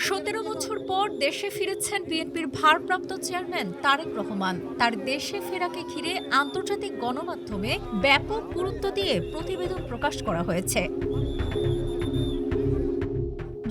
17 বছর পর দেশে ফিরেছেন বিএনপির ভারপ্রাপ্ত চেয়ারম্যান তারেক রহমান। তার দেশে ফেরাকে ঘিরে আন্তর্জাতিক গণমাধ্যমে ব্যাপক গুরুত্ব দিয়ে প্রতিবেদন প্রকাশ করা হয়েছে।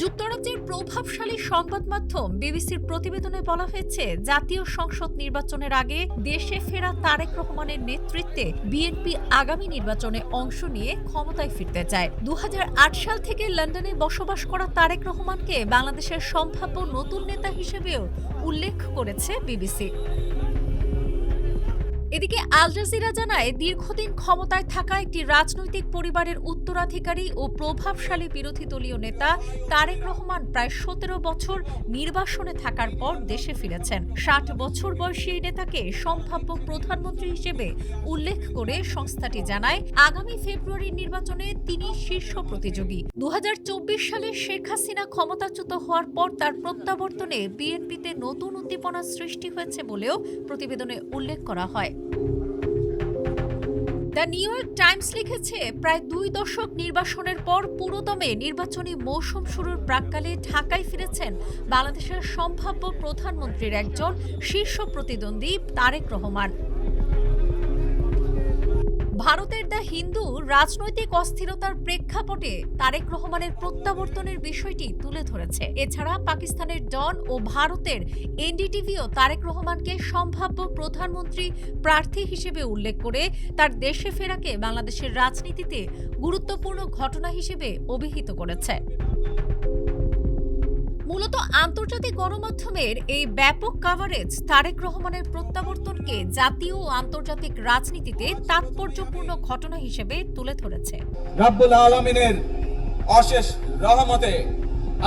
যুক্তরাজ্যের প্রভাবশালী সংবাদ মাধ্যম বিবিসির প্রতিবেদনে বলা হয়েছে, জাতীয় সংসদ নির্বাচনের আগে দেশে ফেরা তারেক রহমানের নেতৃত্বে বিএনপি আগামী নির্বাচনে অংশ নিয়ে ক্ষমতায় ফিরতে চায়। 2008 সাল থেকে লন্ডনে বসবাস করা তারেক রহমানকে বাংলাদেশের সম্ভাব্য নতুন নেতা হিসেবেও উল্লেখ করেছে বিবিসি। এদিকে আল জাজিরা জানায়, দীর্ঘদিন ক্ষমতায় থাকা একটি রাজনৈতিক পরিবারের উত্তরাধিকারী ও প্রভাবশালী বিরোধী দলীয় নেতা তারেক রহমান প্রায় 17 বছর নির্বাসনে থাকার পর দেশে ফিরেছেন। 60 বছর বয়সী এই নেতাকে সম্ভাব্য প্রধানমন্ত্রী হিসেবে উল্লেখ করে সংস্থাটি জানায়, আগামী ফেব্রুয়ারির নির্বাচনে তিনি শীর্ষ প্রতিযোগী। 2024 সালে শেখ হাসিনা ক্ষমতাচ্যুত হওয়ার পর তার প্রত্যাবর্তনে বিএনপিতে নতুন উদ্দীপনা সৃষ্টি হয়েছে বলেও প্রতিবেদনে উল্লেখ করা হয়। দ্য নিউ ইয়র্ক টাইমস লিখেছে, প্রায় 2 দশক নির্বাসনের পর পুরোদমে নির্বাচনী মৌসুম শুরুর প্রাক্কালে ঢাকায় ফিরেছেন বাংলাদেশের সম্ভাব্য প্রধানমন্ত্রীর একজন শীর্ষ প্রতিদ্বন্দ্বী তারেক রহমান। ভারতের দ্য হিন্দু রাজনৈতিক অস্থিরতার প্রেক্ষাপটে তারেক রহমানের প্রত্যাবর্তনের বিষয়টি তুলে ধরেছে। এছাড়া পাকিস্তানের ডন ও ভারতের এনডিটিভিও তারেক রহমানকে সম্ভাব্য প্রধানমন্ত্রী প্রার্থী হিসেবে উল্লেখ করে তার দেশে ফেরাকে বাংলাদেশের রাজনীতিতে গুরুত্বপূর্ণ ঘটনা হিসেবে অভিহিত করেছে। মূলত আন্তর্জাতিক গণমাধ্যমের এই ব্যাপক কভারেজ তারেক রহমানের প্রত্যাবর্তনকে জাতীয় ও আন্তর্জাতিক রাজনীতিতে তাৎপর্যপূর্ণ ঘটনা হিসেবে তুলে ধরেছে। রব্বুল আলামিনের অশেষ রহমতে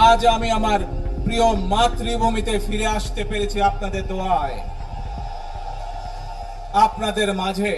আজ আমি আমার প্রিয় মাতৃভূমিতে ফিরে আসতে পেরেছি আপনাদের দোয়ায়। আপনাদের মাঝে